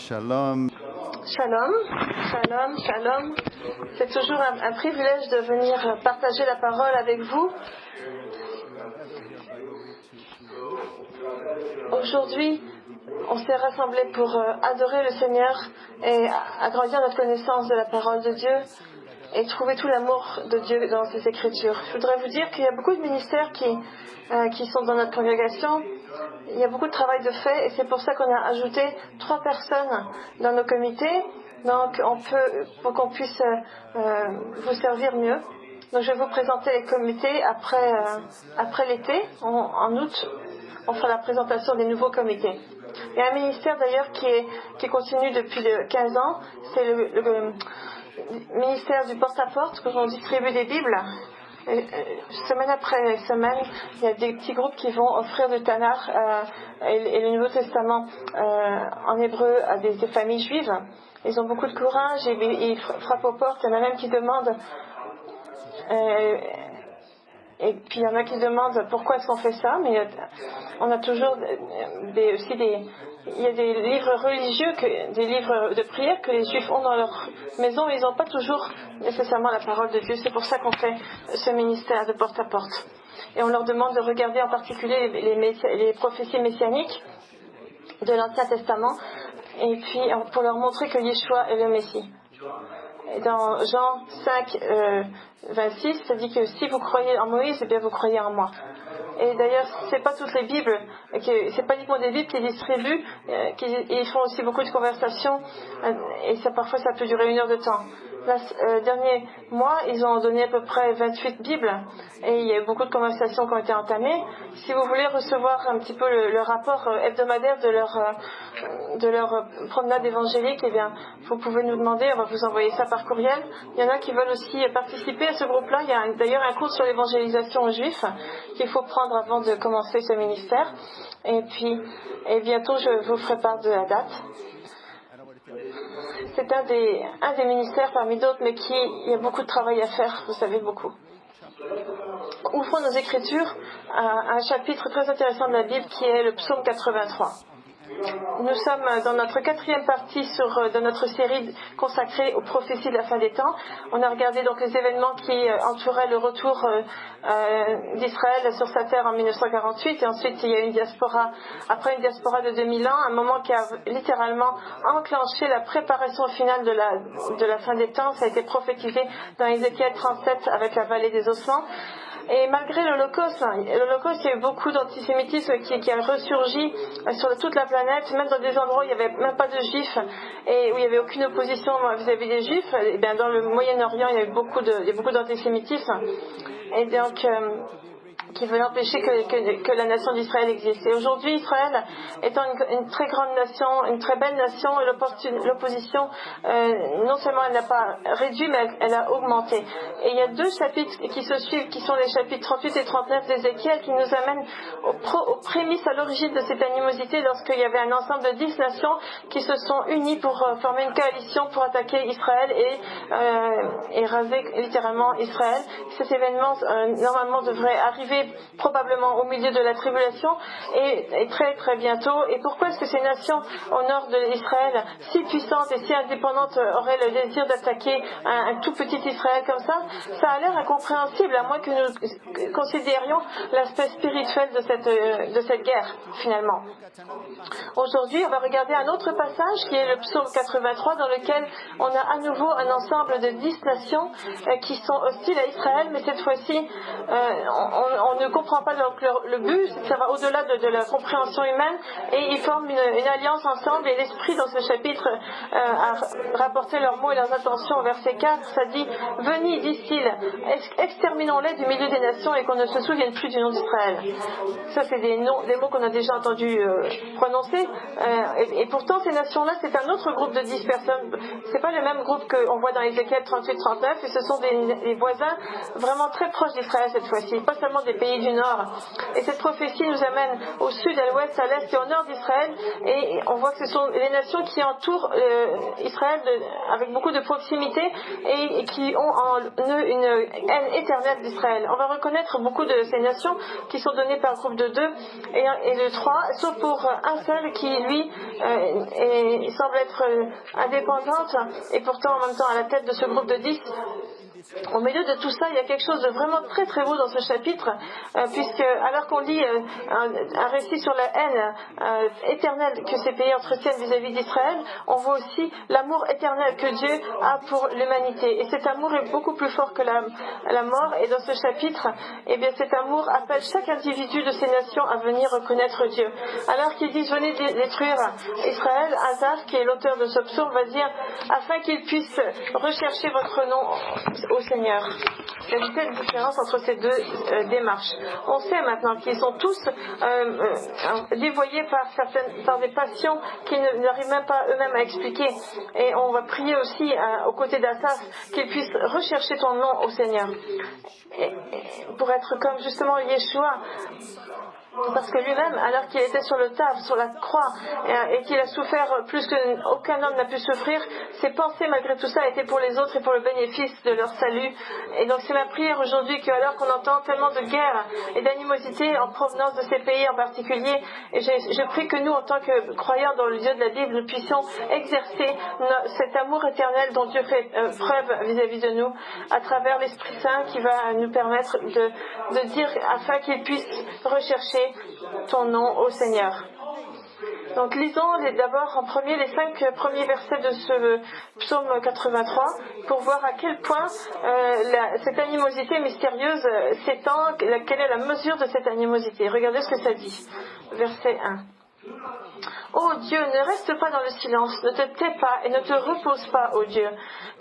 Shalom. Shalom, shalom, shalom. C'est toujours un privilège de venir partager la parole avec vous. Aujourd'hui, on s'est rassemblés pour adorer le Seigneur et agrandir notre connaissance de la parole de Dieu et trouver tout l'amour de Dieu dans ses Écritures. Je voudrais vous dire qu'il y a beaucoup de ministères qui sont dans notre congrégation. Il y a beaucoup de travail de fait et c'est pour ça qu'on a ajouté 3 personnes dans nos comités, donc pour qu'on puisse vous servir mieux. Donc je vais vous présenter les comités après l'été, en août, on fera la présentation des nouveaux comités. Il y a un ministère d'ailleurs qui continue depuis 15 ans, c'est le ministère du porte-à-porte, où on distribue des Bibles. Semaine après semaine, il y a des petits groupes qui vont offrir le Tanakh et le Nouveau Testament en hébreu à des familles juives. Ils ont beaucoup de courage et ils frappent aux portes. Il y en a même qui demandent, et puis il y en a qui demandent pourquoi est-ce qu'on fait ça, mais on a toujours il y a des livres religieux, des livres de prière que les juifs ont dans leur maison, et ils n'ont pas toujours nécessairement la parole de Dieu. C'est pour ça qu'on fait ce ministère de porte-à-porte. Et on leur demande de regarder en particulier les prophéties messianiques de l'Ancien Testament, et puis pour leur montrer que Yeshua est le Messie. Et dans Jean 5, 26, ça dit que si vous croyez en Moïse, eh bien vous croyez en moi. Et d'ailleurs, c'est pas toutes les Bibles, c'est pas uniquement des Bibles qu'ils distribuent, ils font aussi beaucoup de conversations, et parfois ça peut durer 1 heure de temps. Dernier mois, ils ont donné à peu près 28 Bibles, et il y a eu beaucoup de conversations qui ont été entamées. Si vous voulez recevoir un petit peu le rapport hebdomadaire de leur promenade évangélique, eh bien, vous pouvez nous demander, on va vous envoyer ça par courriel. Il y en a qui veulent aussi participer à ce groupe-là. Il y a d'ailleurs un cours sur l'évangélisation aux Juifs qu'il faut prendre avant de commencer ce ministère. Et bientôt, je vous ferai part de la date. C'est un des ministères parmi d'autres, mais il y a beaucoup de travail à faire, vous savez, beaucoup. Ouvrons nos Écritures à un chapitre très intéressant de la Bible qui est le psaume 83. Nous sommes dans notre 4e partie de notre série consacrée aux prophéties de la fin des temps. On a regardé donc les événements qui entouraient le retour d'Israël sur sa terre en 1948, et ensuite il y a une diaspora, après une diaspora de 2000 ans, un moment qui a littéralement enclenché la préparation finale de la fin des temps. Ça a été prophétisé dans Ézéchiel 37 avec la vallée des ossements. Et malgré l'Holocauste, il y a eu beaucoup d'antisémitisme qui a ressurgi sur toute la planète, même dans des endroits où il n'y avait même pas de juifs et où il n'y avait aucune opposition vis-à-vis des juifs. Et bien dans le Moyen-Orient, il y a eu beaucoup d'antisémitisme. Et donc, qui veulent empêcher que la nation d'Israël existe. Et aujourd'hui, Israël étant une très grande nation, une très belle nation, l'opposition, non seulement elle n'a pas réduit, mais elle a augmenté. Et il y a 2 chapitres qui se suivent, qui sont les chapitres 38 et 39 d'Ézéchiel, qui nous amènent aux prémices, à l'origine de cette animosité, lorsqu'il y avait un ensemble de 10 nations qui se sont unies pour former une coalition pour attaquer Israël et raser littéralement Israël. Cet événement, normalement, devrait arriver probablement au milieu de la tribulation et très très bientôt. Et pourquoi est-ce que ces nations au nord de Israël, si puissantes et si indépendantes, auraient le désir d'attaquer un tout petit Israël comme ça? Ça a l'air incompréhensible, à moins que nous considérions l'aspect spirituel de cette guerre finalement. Aujourd'hui, on va regarder un autre passage qui est le psaume 83, dans lequel on a à nouveau un ensemble de 10 nations qui sont hostiles à Israël, mais cette fois-ci on ne comprend pas le but, ça va au-delà de la compréhension humaine, et ils forment une alliance ensemble. Et l'Esprit dans ce chapitre a rapporté leurs mots et leurs intentions au verset 4. Ça dit: venez, disent-ils, exterminons-les du milieu des nations et qu'on ne se souvienne plus du nom d'Israël. Ça, c'est des mots qu'on a déjà entendu prononcer, et pourtant ces nations-là, c'est un autre groupe de 10 personnes. C'est pas le même groupe qu'on voit dans Ézéchiel 38-39, et ce sont des voisins vraiment très proches d'Israël cette fois-ci, pas seulement des pays du nord. Et cette prophétie nous amène au sud, à l'ouest, à l'est et au nord d'Israël. Et on voit que ce sont les nations qui entourent Israël avec beaucoup de proximité et qui ont en eux une haine éternelle d'Israël. On va reconnaître beaucoup de ces nations qui sont données par groupe de 2 et de 3, sauf pour un seul qui, lui, semble être indépendante et pourtant en même temps à la tête de ce groupe de 10. Au milieu de tout ça, il y a quelque chose de vraiment très très beau dans ce chapitre, puisque alors qu'on lit un récit sur la haine éternelle que ces pays entretiennent vis-à-vis d'Israël, on voit aussi l'amour éternel que Dieu a pour l'humanité. Et cet amour est beaucoup plus fort que la mort. Et dans ce chapitre, eh bien, cet amour appelle chaque individu de ces nations à venir reconnaître Dieu. Alors qu'ils disent venez détruire Israël, Asaph, qui est l'auteur de ce psaume, va dire afin qu'ils puissent rechercher votre nom au Seigneur. Il y a une telle différence entre ces deux démarches. On sait maintenant qu'ils sont tous dévoyés par des passions qu'ils n'arrivent même pas eux-mêmes à expliquer. Et on va prier aussi aux côtés d'Asaph qu'ils puissent rechercher ton nom au Seigneur. Et pour être comme justement Yeshua, parce que lui-même, alors qu'il était sur le taf, sur la croix, et qu'il a souffert plus qu'aucun homme n'a pu souffrir, ses pensées malgré tout ça étaient pour les autres et pour le bénéfice de leur salut. Et donc c'est ma prière aujourd'hui qu'alors qu'on entend tellement de guerre et d'animosité en provenance de ces pays en particulier, et je prie que nous, en tant que croyants dans le Dieu de la Bible, nous puissions exercer cet amour éternel dont Dieu fait preuve vis-à-vis de nous, à travers l'Esprit Saint qui va nous permettre de dire afin qu'il puisse rechercher ton nom au Seigneur. Donc lisons d'abord en premier les 5 premiers versets de ce psaume 83 pour voir à quel point cette animosité mystérieuse s'étend, quelle est la mesure de cette animosité. Regardez ce que ça dit. Verset 1. Ô Dieu, ne reste pas dans le silence, ne te tais pas et ne te repose pas, ô Dieu,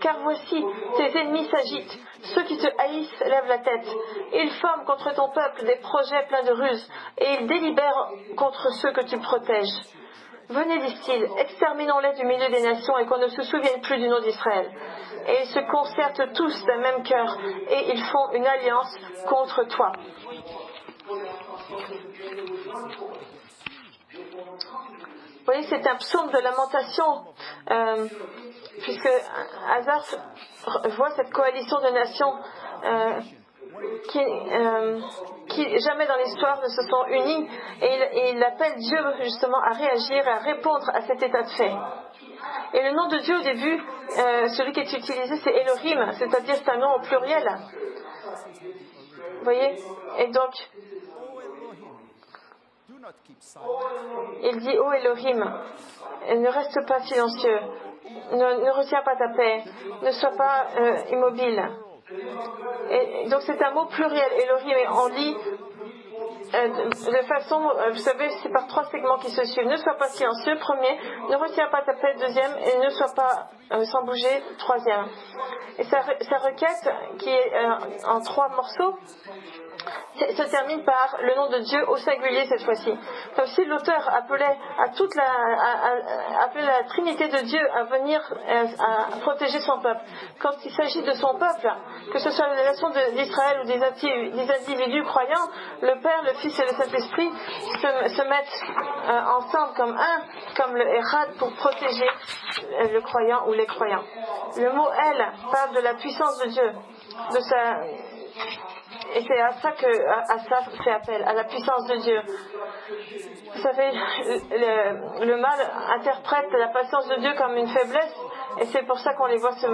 car voici, tes ennemis s'agitent, ceux qui te haïssent lèvent la tête. Ils forment contre ton peuple des projets pleins de ruses, et ils délibèrent contre ceux que tu protèges. Venez, disent-ils, exterminons-les du milieu des nations et qu'on ne se souvienne plus du nom d'Israël. Et ils se concertent tous d'un même cœur, et ils font une alliance contre toi. Vous voyez, c'est un psaume de lamentation, puisque Asaph voit cette coalition de nations qui jamais dans l'histoire ne se sont unies, et il appelle Dieu justement à réagir et à répondre à cet état de fait. Et le nom de Dieu au début, celui qui est utilisé, c'est Elohim, c'est-à-dire c'est un nom au pluriel. Vous voyez? Et donc, il dit, ô Elohim, ne reste pas silencieux, ne retiens pas ta paix, ne sois pas immobile. Et donc c'est un mot pluriel, Elohim, et on lit de façon, vous savez, c'est par 3 segments qui se suivent. Ne sois pas silencieux, premier, ne retiens pas ta paix, deuxième, et ne sois pas sans bouger, troisième. Et sa requête, qui est en 3 morceaux, se termine par le nom de Dieu au singulier cette fois-ci. Comme si l'auteur appelait appelait la Trinité de Dieu à venir à protéger son peuple. Quand il s'agit de son peuple, que ce soit la nation d'Israël ou des individus croyants, le Père, le Fils et le Saint-Esprit se mettent ensemble comme le Erad pour protéger le croyant ou les croyants. Le mot El parle de la puissance de Dieu, et c'est à ça que Asaph fait appel, à la puissance de Dieu. Vous savez, le mal interprète la patience de Dieu comme une faiblesse, et c'est pour ça qu'on les voit se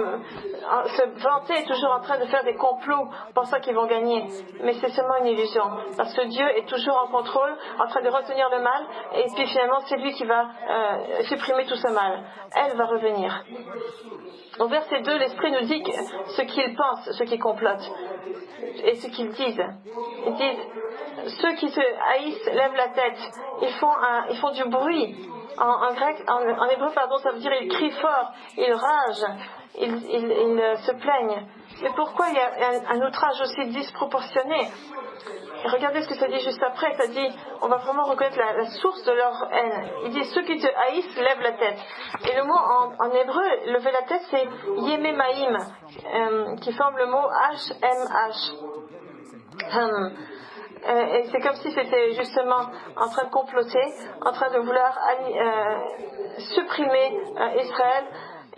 vanter, toujours en train de faire des complots, pensant qu'ils vont gagner. Mais c'est seulement une illusion, parce que Dieu est toujours en contrôle, en train de retenir le mal, et puis finalement c'est lui qui va supprimer tout ce mal. Elle va revenir. Au verset 2, l'Esprit nous dit ce qu'ils pensent, ceux qui complotent, et ce qu'ils disent. Ils disent, ceux qui se haïssent lèvent la tête, ils font du bruit. En grec, en hébreu, ça veut dire ils crient fort, ils ragent, ils se plaignent. Mais pourquoi il y a un outrage aussi disproportionné? Et regardez ce que ça dit juste après, ça dit, on va vraiment reconnaître la source de leur haine. Il dit, ceux qui te haïssent lèvent la tête. Et le mot en hébreu, lever la tête, c'est Yememaim, qui forme le mot HMH. Et c'est comme si c'était justement en train de comploter, en train de vouloir supprimer Israël.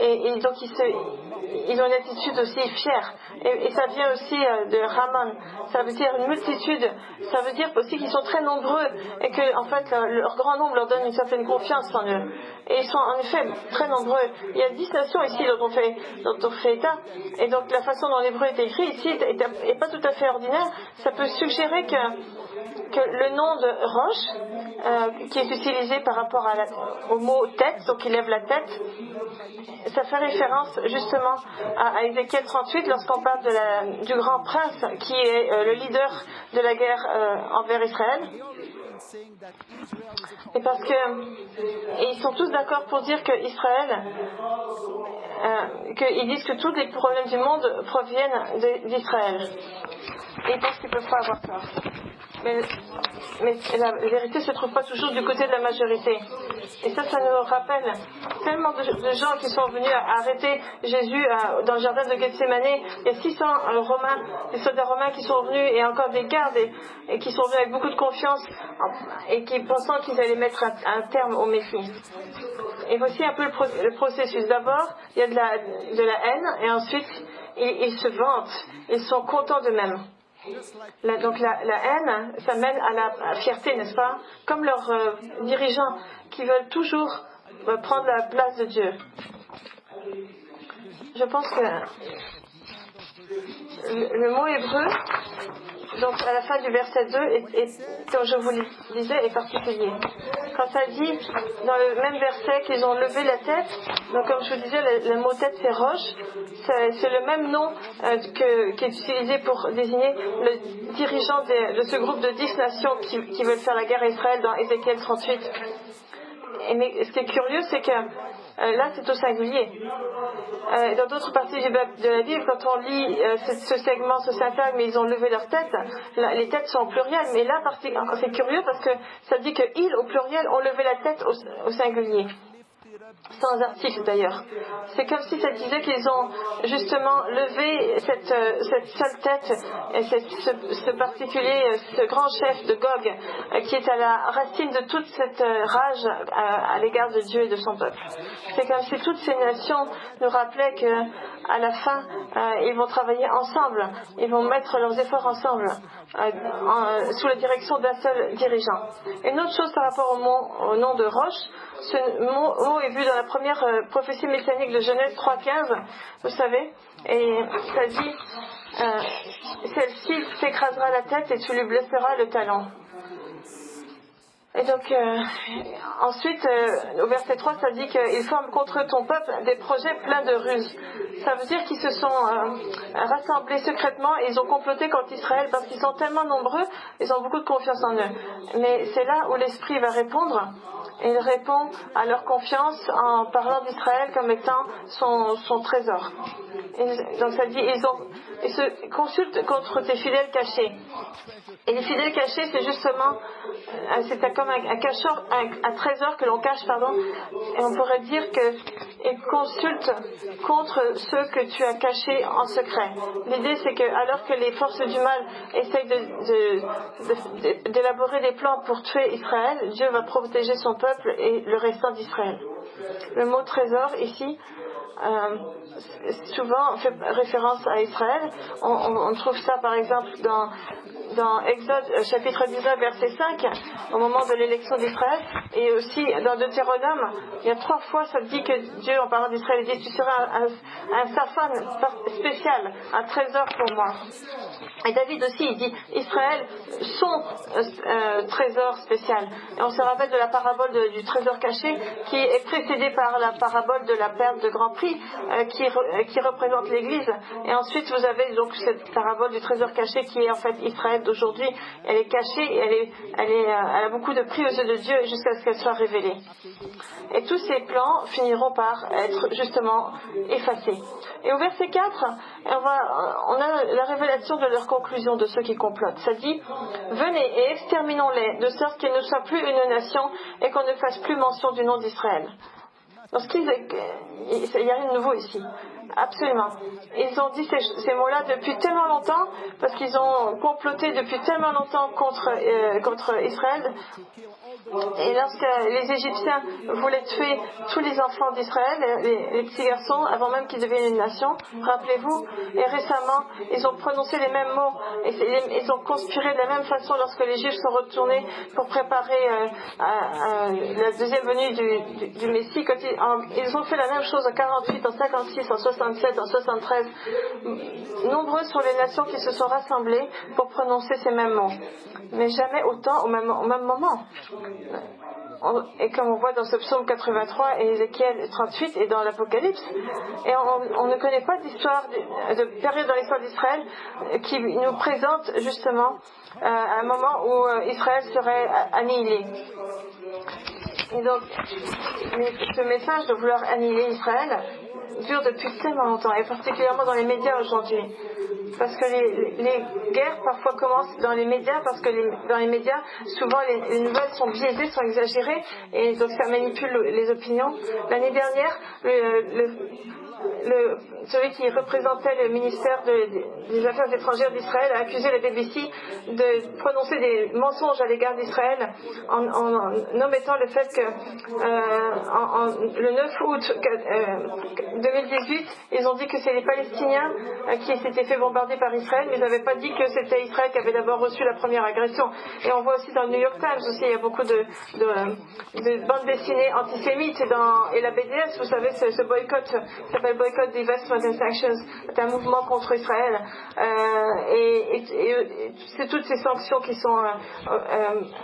Et donc ils ont une attitude aussi fière. Et ça vient aussi de Haman. Ça veut dire une multitude. Ça veut dire aussi qu'ils sont très nombreux et que en fait leur grand nombre leur donne une certaine confiance en eux. Et ils sont en effet très nombreux. Il y a 10 nations ici dont on fait état. Et donc la façon dont l'hébreu est écrit ici n'est pas tout à fait ordinaire. Ça peut suggérer que le nom de Rosh, qui est utilisé par rapport au mot tête, donc il lève la tête, ça fait référence justement à Ézéchiel 38 lorsqu'on parle du grand prince qui est le leader de la guerre envers Israël. Et parce que ils sont tous d'accord pour dire que Israël, qu'ils disent que tous les problèmes du monde proviennent d'Israël. Et ils pensent qu'ils ne peuvent pas avoir tort. Mais la vérité ne se trouve pas toujours du côté de la majorité. Et ça nous rappelle tellement de gens qui sont venus arrêter Jésus dans le jardin de Gethsémane. Il y a 600 des soldats romains qui sont venus et encore des gardes et qui sont venus avec beaucoup de confiance et qui pensant qu'ils allaient mettre un terme au Messie. Et voici un peu le processus. D'abord, il y a de la haine et ensuite ils se vantent. Ils sont contents d'eux-mêmes. Donc la haine, ça mène à la fierté, n'est-ce pas? Comme leurs dirigeants qui veulent toujours prendre la place de Dieu. Je pense que le mot hébreu, donc à la fin du verset 2, comme je vous le disais, est particulier. Quand ça dit, dans le même verset, qu'ils ont levé la tête, donc comme je vous disais, le mot tête c'est Roche, c'est le même nom qui est utilisé pour désigner le dirigeant de ce groupe de 10 nations qui veulent faire la guerre à Israël dans Ézéchiel 38. Mais ce qui est curieux, c'est que là, c'est au singulier. Dans d'autres parties de la Bible, quand on lit ce segment, ce syntagme, ils ont levé leur tête, les têtes sont au pluriel. Mais là, c'est curieux parce que ça dit que ils, au pluriel, ont levé la tête au singulier. Sans article d'ailleurs. C'est comme si ça disait qu'ils ont justement levé cette seule tête, et ce particulier, ce grand chef de Gog, qui est à la racine de toute cette rage à l'égard de Dieu et de son peuple. C'est comme si toutes ces nations nous rappelaient qu'à la fin, ils vont travailler ensemble, ils vont mettre leurs efforts ensemble, sous la direction d'un seul dirigeant. Une autre chose par rapport au nom de Roche, ce mot est vu dans la première prophétie messianique de Genèse 3.15, vous savez, et ça dit celle-ci t'écrasera la tête et tu lui blesseras le talon. Et donc, ensuite, au verset 3, ça dit qu'ils forment contre ton peuple des projets pleins de ruses. Ça veut dire qu'ils se sont rassemblés secrètement et ils ont comploté contre Israël parce qu'ils sont tellement nombreux, ils ont beaucoup de confiance en eux. Mais c'est là où l'Esprit va répondre. Et il répond à leur confiance en parlant d'Israël comme étant son trésor. Donc ça dit, ils se consultent contre tes fidèles cachés. Et les fidèles cachés, c'est justement, c'est comme un trésor que l'on cache, et on pourrait dire qu'ils consultent contre ceux que tu as cachés en secret. L'idée, c'est que alors que les forces du mal essayent d'élaborer des plans pour tuer Israël, Dieu va protéger son peuple et le restant d'Israël. Le mot trésor ici, souvent on fait référence à Israël. On trouve ça par exemple dans Exode chapitre 19 verset 5 au moment de l'élection d'Israël, et aussi dans Deutéronome il y a 3 fois ça dit que Dieu en parlant d'Israël dit tu seras un safan spécial, un trésor pour moi. Et David aussi il dit Israël son trésor spécial, et on se rappelle de la parabole du trésor caché qui est précédée par la parabole de la perte de Grand Prix qui représente l'Église, et ensuite vous avez donc cette parabole du trésor caché qui est en fait Israël d'aujourd'hui. Elle est cachée et elle a beaucoup de prix aux yeux de Dieu jusqu'à ce qu'elle soit révélée. Et tous ces plans finiront par être justement effacés. Et au verset 4, on a la révélation de leur conclusion de ceux qui complotent. Ça dit, venez et exterminons-les, de sorte qu'ils ne soient plus une nation et qu'on ne fasse plus mention du nom d'Israël. Il n'y a rien de nouveau ici. Absolument. Ils ont dit ces mots-là depuis tellement longtemps, parce qu'ils ont comploté depuis tellement longtemps contre Israël. Et lorsque les Égyptiens voulaient tuer tous les enfants d'Israël, les petits garçons, avant même qu'ils deviennent une nation, rappelez-vous, et récemment, ils ont prononcé les mêmes mots, et ils ont conspiré de la même façon lorsque les Juifs sont retournés pour préparer la deuxième venue du Messie. Ils ont fait la même chose en 48, en 56, en 67, en 73. Nombreuses sont les nations qui se sont rassemblées pour prononcer ces mêmes mots. Mais jamais autant au même moment. Et comme on voit dans ce psaume 83 et Ézéchiel 38 et dans l'Apocalypse, et on ne connaît pas d'histoire, de période dans l'histoire d'Israël qui nous présente justement un moment où Israël serait annihilé. Et donc, ce message de vouloir annihiler Israël dure depuis tellement longtemps, et particulièrement dans les médias aujourd'hui. Parce que les guerres parfois commencent dans les médias, parce que dans les médias, souvent les nouvelles sont biaisées, sont exagérées, et donc ça manipule les opinions. L'année dernière, celui qui représentait le ministère des Affaires étrangères d'Israël a accusé la BBC de prononcer des mensonges à l'égard d'Israël en omettant le fait que le 9 août 2018, ils ont dit que c'est les Palestiniens qui s'étaient fait bombarder par Israël, mais ils n'avaient pas dit que c'était Israël qui avait d'abord reçu la première agression. Et on voit aussi dans le New York Times aussi, il y a beaucoup de bandes dessinées antisémites, et la BDS, vous savez, ce boycott s'appelle Boycott, Divestment and Sanctions, c'est un mouvement contre Israël, et c'est toutes ces sanctions qui sont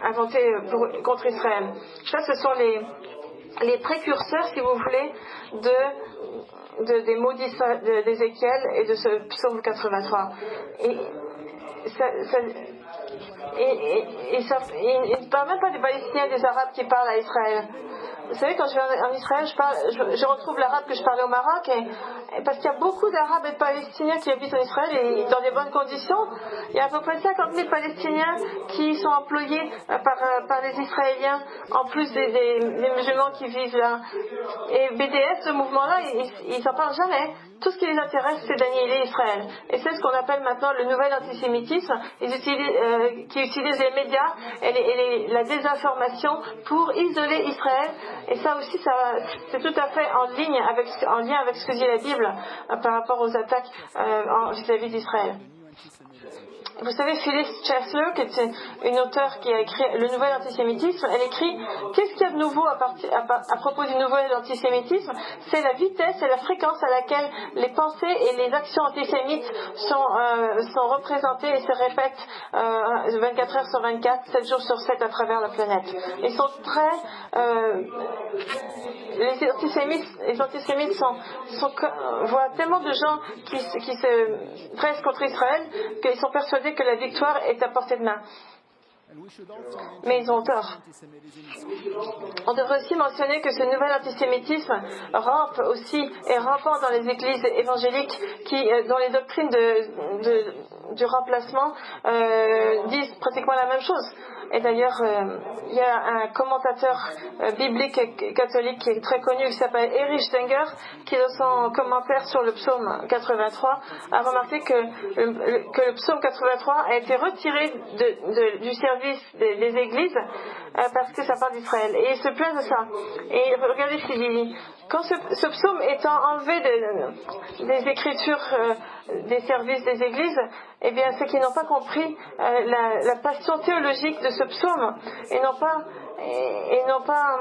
inventées contre Israël. Ça, ce sont les précurseurs, si vous voulez, des mots d'Ézéchiel et de ce psaume 83. Il ne parle même pas des Palestiniens, des Arabes qui parlent à Israël. Vous savez, quand je vais en Israël, je retrouve l'arabe que je parlais au Maroc, parce qu'il y a beaucoup d'Arabes et de Palestiniens qui habitent en Israël et dans des bonnes conditions. Il y a à peu près 50 000 Palestiniens qui sont employés par les Israéliens, en plus des musulmans qui vivent là. Et BDS, ce mouvement-là, ils n'en parlent jamais. Tout ce qui les intéresse, c'est d'annihiler Israël. Et c'est ce qu'on appelle maintenant le nouvel antisémitisme, qui utilise les médias et la désinformation pour isoler Israël. Et ça aussi, c'est tout à fait en lien avec ce que dit la Bible par rapport aux attaques vis-à-vis d'Israël. Vous savez, Phyllis Chesler, qui est une auteure qui a écrit Le Nouvel Antisémitisme, elle écrit « Qu'est-ce qu'il y a de nouveau à propos du nouvel antisémitisme ? C'est la vitesse et la fréquence à laquelle les pensées et les actions antisémites sont représentées et se répètent 24 heures sur 24, 7 jours sur 7 à travers la planète. Ils sont les antisémites voient tellement de gens qui se pressent contre Israël qu'ils sont persuadés que la victoire est à portée de main. Mais ils ont tort. On devrait aussi mentionner que ce nouvel antisémitisme rampe aussi et rampant dans les églises évangéliques dont les doctrines du remplacement disent pratiquement la même chose. Et d'ailleurs, il y a un commentateur biblique catholique qui est très connu, qui s'appelle Erich Stenger, qui dans son commentaire sur le psaume 83 a remarqué que le psaume 83 a été retiré du service des églises parce que ça parle d'Israël. Et il se plaint de ça. Et regardez ce qu'il dit. Quand ce psaume étant enlevé des écritures des services des églises, eh bien, c'est qu'ils n'ont pas compris la passion théologique de ce psaume et n'ont pas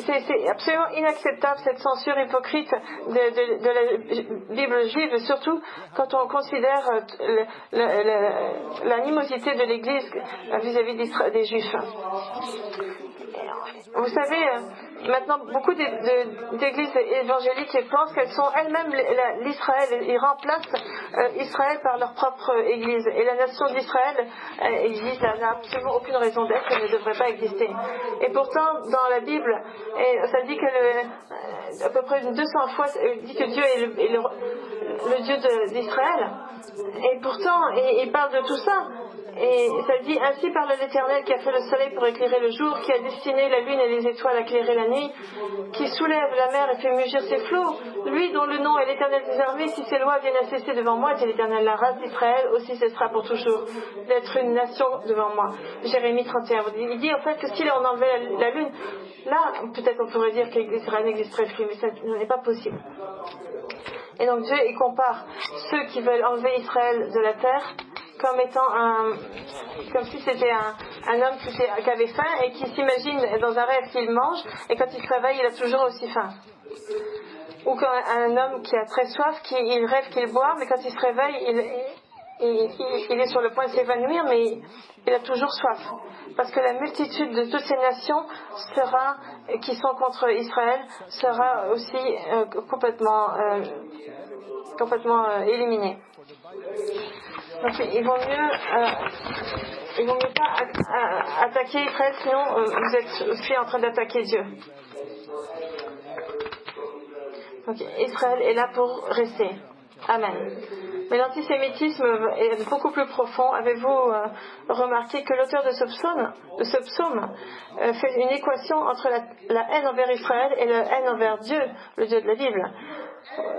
c'est absolument inacceptable cette censure hypocrite de la Bible juive, surtout quand on considère l'animosité de l'Église vis-à-vis des Juifs. Vous savez, maintenant, beaucoup d'églises évangéliques pensent qu'elles sont elles-mêmes l'Israël. Ils remplacent Israël par leur propre église. Et la nation d'Israël, ils disent, n'a absolument aucune raison d'être et ne devrait pas exister. Et pourtant, dans la Bible, ça dit que à peu près 200 fois, dit que Dieu est le Dieu Dieu d'Israël. Et pourtant, il parle de tout ça. Et ça dit, ainsi parle l'Éternel qui a fait le soleil pour éclairer le jour, qui a destiné la lune et les étoiles à éclairer la nuit, qui soulève la mer et fait mugir ses flots. Lui dont le nom est l'Éternel des armées, si ses lois viennent à cesser devant moi, c'est l'Éternel, la race d'Israël aussi cessera pour toujours d'être une nation devant moi. Jérémie 31. Il dit en fait que si on enlevait la lune, là peut-être on pourrait dire qu'Israël n'existerait plus, mais ça n'est pas possible. Et donc Dieu, il compare ceux qui veulent enlever Israël de la terre comme étant comme si c'était un homme qui avait faim et qui s'imagine dans un rêve qu'il mange, et quand il se réveille, il a toujours aussi faim. Ou comme un homme qui a très soif, il rêve qu'il boit, mais quand il se réveille, il est sur le point de s'évanouir, mais il a toujours soif. Parce que la multitude de toutes ces nations qui sont contre Israël sera aussi complètement éliminée. Donc il vaut mieux pas attaquer Israël, sinon vous êtes aussi en train d'attaquer Dieu. Donc Israël est là pour rester. Amen. Mais l'antisémitisme est beaucoup plus profond. Avez-vous remarqué que l'auteur de ce psaume fait une équation entre la haine envers Israël et la haine envers Dieu, le Dieu de la Bible?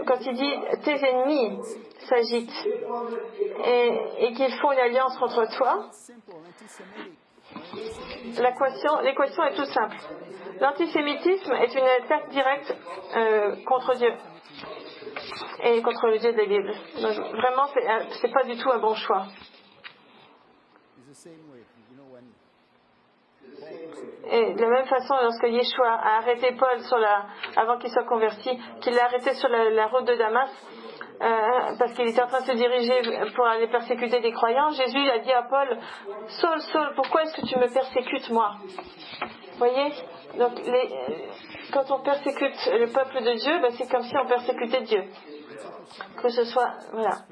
Quand il dit « tes ennemis s'agitent et qu'ils font une alliance contre toi », l'équation est toute simple. L'antisémitisme est une attaque directe contre Dieu et contre le Dieu de la Bible. Donc vraiment, c'est pas du tout un bon choix. Et de la même façon, lorsque Yeshua a arrêté Paul avant qu'il soit converti, qu'il l'a arrêté sur la route de Damas, parce qu'il était en train de se diriger pour aller persécuter des croyants, Jésus a dit à Paul, Saul, Saul, pourquoi est-ce que tu me persécutes moi? Vous voyez? Donc quand on persécute le peuple de Dieu, c'est comme si on persécutait Dieu. Que ce soit, voilà.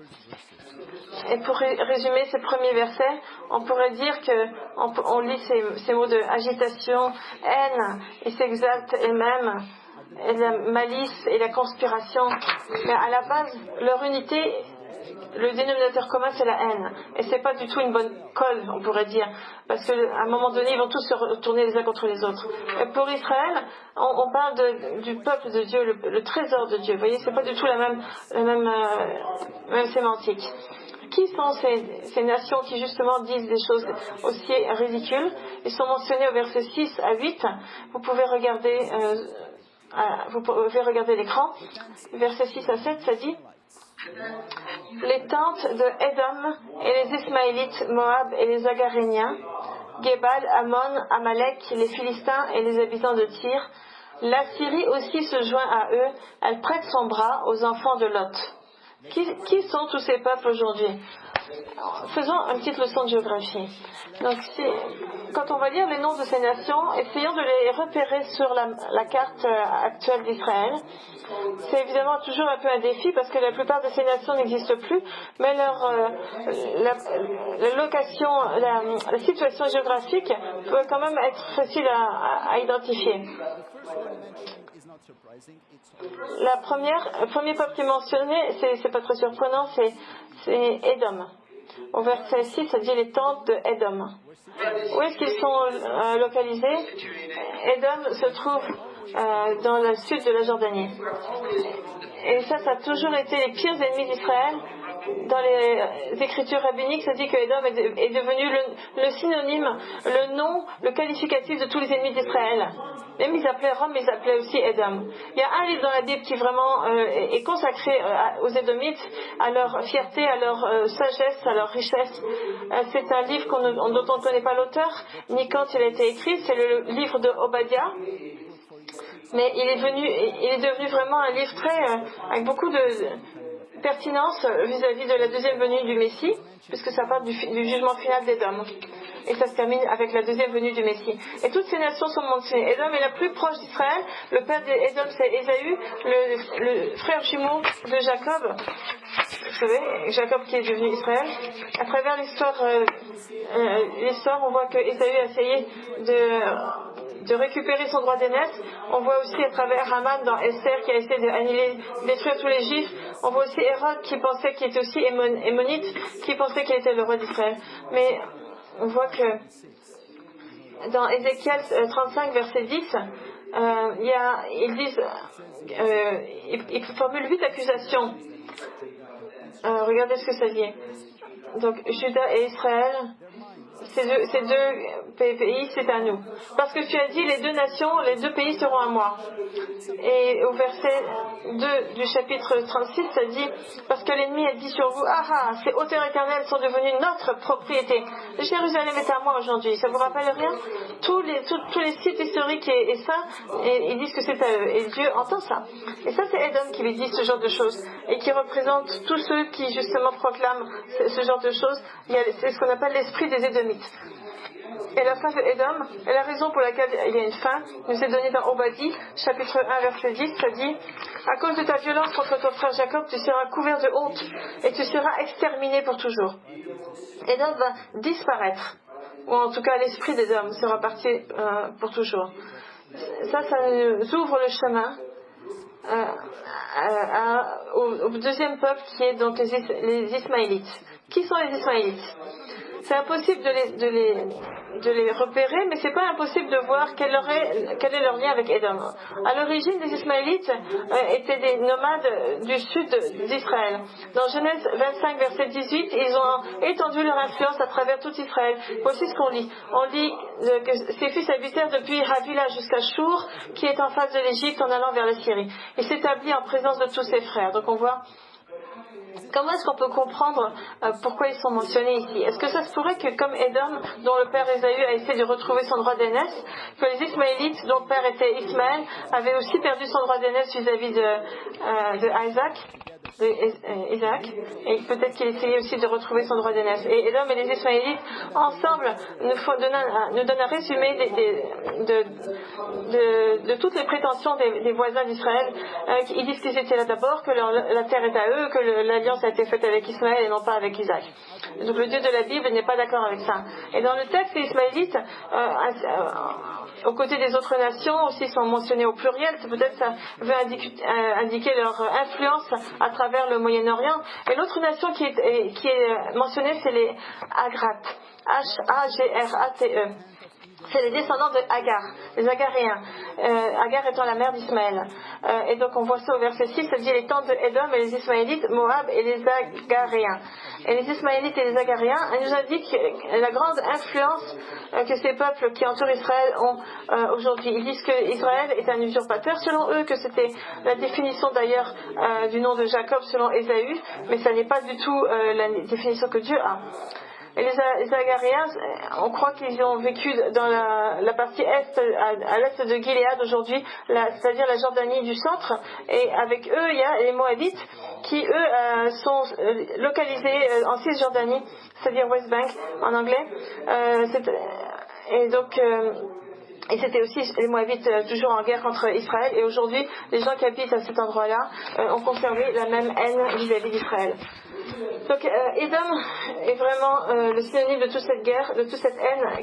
Et pour résumer ces premiers versets, on pourrait dire qu'on lit ces mots de agitation, haine, ils s'exaltent eux-mêmes, et la malice et la conspiration. Mais à la base, leur unité, le dénominateur commun, c'est la haine. Et c'est pas du tout une bonne colle, on pourrait dire. Parce qu'à un moment donné, ils vont tous se retourner les uns contre les autres. Et pour Israël, on parle du peuple de Dieu, le trésor de Dieu. Vous voyez, c'est pas du tout la même sémantique. Qui sont ces nations qui justement disent des choses aussi ridicules? Ils sont mentionnés au verset 6 à 8. Vous pouvez regarder l'écran. Verset 6 à 7, ça dit: les tentes de Édom et les Ismaélites, Moab et les Agaréniens, Gebal, Ammon, Amalek, les Philistins et les habitants de Tyr. La Syrie aussi se joint à eux, elle prête son bras aux enfants de Lot. Qui sont tous ces peuples aujourd'hui? Faisons une petite leçon de géographie. Donc, quand on va lire les noms de ces nations, essayons de les repérer sur la carte actuelle d'Israël. C'est évidemment toujours un peu un défi parce que la plupart de ces nations n'existent plus, mais la location, la situation géographique peut quand même être facile à identifier. Le premier peuple qui est mentionné, c'est pas très surprenant, c'est Édom. Au verset 6, ça dit les tentes de Édom. Où est-ce qu'ils sont localisés? Édom se trouve dans le sud de la Jordanie. Et ça a toujours été les pires ennemis d'Israël. Dans les écritures rabbiniques, ça dit que Édom est devenu le synonyme, le nom, le qualificatif de tous les ennemis d'Israël. Même ils appelaient Rome, ils appelaient aussi Édom. Il y a un livre dans la Bible qui vraiment est consacré aux Édomites, à leur fierté, à leur sagesse, à leur richesse. C'est un livre dont on ne connaît pas l'auteur, ni quand il a été écrit. C'est le livre de Obadiah. Mais il est devenu vraiment un livre avec beaucoup de pertinence vis-à-vis de la deuxième venue du Messie, puisque ça parle du jugement final d'Édom. Et ça se termine avec la deuxième venue du Messie. Et toutes ces nations sont mentionnées. Édom est la plus proche d'Israël. Le père d'Édom, c'est Ésaü, le frère jumeau de Jacob. Vous savez, Jacob qui est devenu Israël. À travers l'histoire, on voit que Ésaü a essayé de récupérer son droit d'aînesse. On voit aussi à travers Haman dans Esther qui a essayé d'annuler, détruire tous les Juifs. On voit aussi Hérode qui pensait qu'il était aussi émonite, qui pensait qu'il était le roi d'Israël. Mais on voit que dans Ézéchiel 35, verset 10, ils formulent 8 accusations. Regardez ce que ça dit. Donc, Juda et Israël, ces deux pays, c'est à nous. Parce que tu as dit, les deux nations, les deux pays seront à moi. Et au verset 2 du chapitre 36, ça dit, parce que l'ennemi a dit sur vous, ces hauteurs éternelles sont devenues notre propriété. Jérusalem est à moi aujourd'hui. Ça vous rappelle rien? Tous les sites historiques et ça, ils disent que c'est à eux. Et Dieu entend ça. Et ça, c'est Édom qui lui dit ce genre de choses. Et qui représente tous ceux qui, justement, proclament ce genre de choses. C'est ce qu'on appelle l'esprit des Édomites. Et la fin de Édom, et la raison pour laquelle il y a une fin, nous est donnée dans Obadie, chapitre 1, verset 10, ça dit « À cause de ta violence contre ton frère Jacob, tu seras couvert de honte, et tu seras exterminé pour toujours. » Édom va disparaître, ou en tout cas l'esprit d'Édom sera parti pour toujours. Ça nous ouvre le chemin au deuxième peuple qui est donc les Ismaélites. Qui sont les Ismaélites? C'est impossible de les repérer, mais c'est pas impossible de voir quel est leur lien avec Édom. À l'origine, les Ismaélites étaient des nomades du sud d'Israël. Dans Genèse 25, verset 18, ils ont étendu leur influence à travers tout Israël. Voici ce qu'on lit. On lit que ses fils habitèrent depuis Havila jusqu'à Shur, qui est en face de l'Égypte en allant vers la Syrie. Il s'établit en présence de tous ses frères. Donc on voit. Comment est-ce qu'on peut comprendre pourquoi ils sont mentionnés ici? Est-ce que ça se pourrait que comme Édom, dont le père Ésaü a essayé de retrouver son droit d'aînesse, que les Ismaélites, dont le père était Ismaël, avaient aussi perdu son droit d'aînesse vis-à-vis de Isaac, et peut-être qu'il essayait aussi de retrouver son droit d'aînesse. Et Édom et les Ismaélites, ensemble, nous donnent un résumé de toutes les prétentions des voisins d'Israël. Ils disent qu'ils étaient là d'abord, que la terre est à eux, que l'alliance a été faite avec Ismaël et non pas avec Isaac. Donc le Dieu de la Bible n'est pas d'accord avec ça. Et dans le texte, les Ismaélites, aux côtés des autres nations, aussi sont mentionnés au pluriel. Peut-être ça veut indiquer leur influence à travers le Moyen-Orient. Et l'autre nation qui est mentionnée, c'est les Agrates. H-A-G-R-A-T-E. C'est les descendants de Agar, les Agaréens. Agar étant la mère d'Ismaël. Et donc on voit ça au verset 6, ça dit les tentes de Édom et les Ismaélites, Moab et les Agaréens. Et les Ismaélites et les Agaréens, elle nous indique la grande influence que ces peuples qui entourent Israël ont aujourd'hui. Ils disent que Israël est un usurpateur, selon eux, que c'était la définition d'ailleurs du nom de Jacob selon Ésaü, mais ça n'est pas du tout la définition que Dieu a. Et les Agaréens, on croit qu'ils ont vécu dans la partie est, à l'est de Gilead aujourd'hui, c'est-à-dire la Jordanie du centre. Et avec eux, il y a les Moabites qui, eux, sont localisés en Cisjordanie, c'est-à-dire West Bank en anglais. Et c'était aussi les Moabites toujours en guerre contre Israël. Et aujourd'hui, les gens qui habitent à cet endroit-là ont conservé la même haine vis-à-vis d'Israël. Donc Édom est vraiment le synonyme de toute cette guerre, de toute cette haine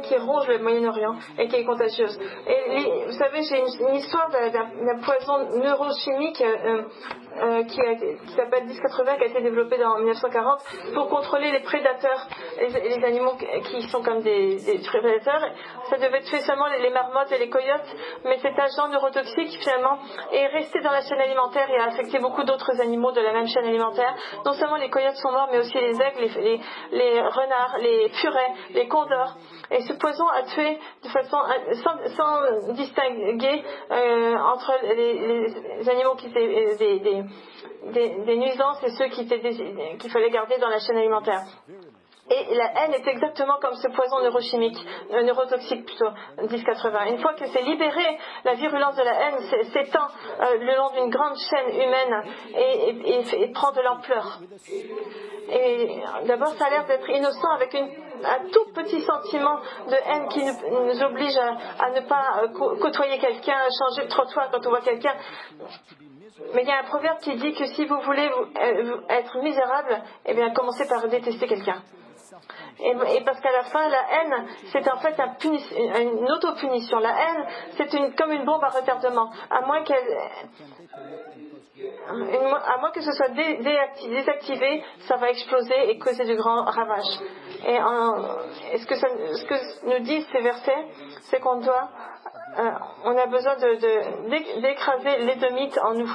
qui ronge le Moyen-Orient et qui est contagieuse. Et vous savez, j'ai une histoire d'un poison neurochimique qui s'appelle 1080, qui a été développé en 1940 pour contrôler les prédateurs, les animaux qui sont comme des prédateurs. Ça devait tuer seulement les marmottes et les coyotes, mais cet agent neurotoxique finalement est resté dans la chaîne alimentaire et a affecté beaucoup d'autres animaux de la même chaîne alimentaire. Non seulement les coyotes sont morts, mais aussi les aigles, les renards, les furets, les condors. Et ce poison a tué de façon sans distinguer entre les animaux qui étaient des nuisances et ceux qu'il fallait garder dans la chaîne alimentaire. Et la haine est exactement comme ce poison neurotoxique plutôt, 1080. Une fois que c'est libéré, la virulence de la haine s'étend le long d'une grande chaîne humaine et prend de l'ampleur. Et d'abord, ça a l'air d'être innocent avec un tout petit sentiment de haine qui nous oblige à ne pas côtoyer quelqu'un, à changer de trottoir quand on voit quelqu'un. Mais il y a un proverbe qui dit que si vous voulez être misérable, eh bien commencez par détester quelqu'un. Et parce qu'à la fin, la haine, c'est en fait une auto-punition. La haine, c'est comme une bombe à retardement. À moins que ce soit désactivé, ça va exploser et causer de grands ravages. Et ce que nous disent ces versets, c'est qu'on a besoin d'écraser l'édomite en nous.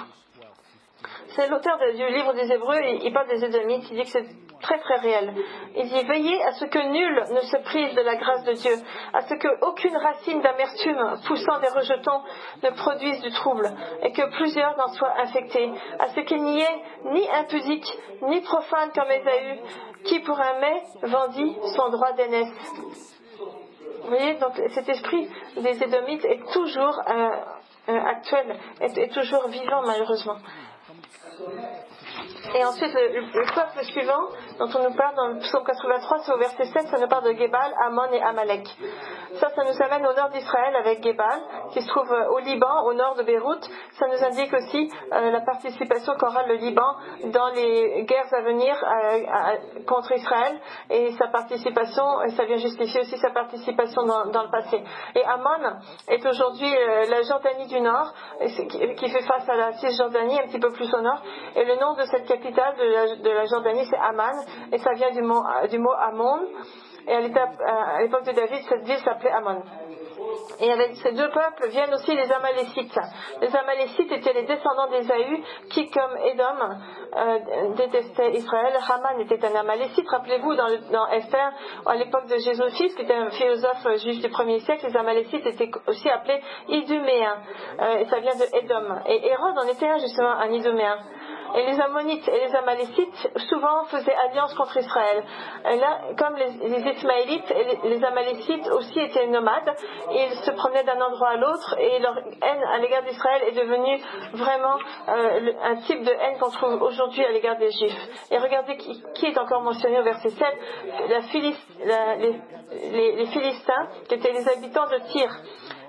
C'est l'auteur du livre des Hébreux, il parle des Édomites, il dit que c'est très très réel. Il dit: veillez à ce que nul ne se prive de la grâce de Dieu, à ce qu'aucune racine d'amertume poussant des rejetons ne produise du trouble, et que plusieurs n'en soient infectés, à ce qu'il n'y ait ni impudique, ni profane comme Ésaü, qui pour un mets vendit son droit d'aînesse. Vous voyez, donc cet esprit des Édomites est toujours actuel, est toujours vivant malheureusement. Et ensuite, le peuple suivant, dont on nous parle dans le psaume 83, c'est au verset 7, ça nous parle de Gébal, Ammon et Amalek. Ça nous amène au nord d'Israël avec Gébal, qui se trouve au Liban, au nord de Beyrouth. Ça nous indique aussi la participation qu'aura le Liban dans les guerres à venir contre Israël, et sa participation, ça vient justifier aussi sa participation dans le passé. Et Ammon est aujourd'hui la Jordanie du Nord, qui fait face à la Cisjordanie, un petit peu plus au nord, et le nom de cette capitale de la Jordanie, c'est Amman, et ça vient du mot Ammon, et à l'époque de David, cette ville s'appelait Ammon. Et avec ces deux peuples viennent aussi les Amalécites. Les Amalécites étaient les descendants d'Ésaü qui, comme Édom, détestaient Israël. Haman était un Amalécite. Rappelez-vous, dans Esther, à l'époque de Jésus-Fils, qui était un philosophe juif du 1er siècle, les Amalécites étaient aussi appelés Iduméens. Et ça vient de Édom. Et Hérode en était justement un Iduméen. Et les Ammonites et les Amalécites souvent faisaient alliance contre Israël. Et là, comme les Ismaélites et les Amalécites aussi étaient nomades, et ils se promenaient d'un endroit à l'autre, et leur haine à l'égard d'Israël est devenue vraiment un type de haine qu'on trouve aujourd'hui à l'égard des Juifs. Et regardez qui est encore mentionné au verset 7, les Philistins, qui étaient les habitants de Tyr.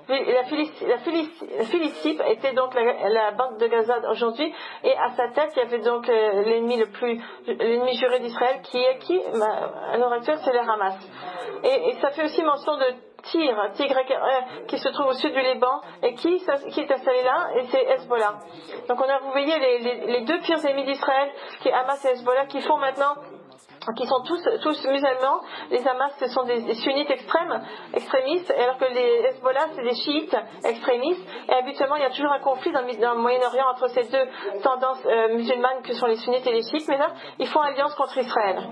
La Philistie était donc la bande de Gaza aujourd'hui, et à sa tête il y avait donc l'ennemi juré d'Israël qui à l'heure actuelle c'est les Hamas. Et ça fait aussi mention de Tyr, qui se trouve au sud du Liban, et qui est installé là, et c'est Hezbollah. Donc vous voyez les deux pires ennemis d'Israël, qui est Hamas et Hezbollah, qui sont tous musulmans. Les Hamas, ce sont des sunnites extrémistes, alors que les Hezbollah, c'est des chiites extrémistes. Et habituellement, il y a toujours un conflit dans le Moyen-Orient entre ces deux tendances musulmanes que sont les sunnites et les chiites. Mais là, ils font alliance contre Israël.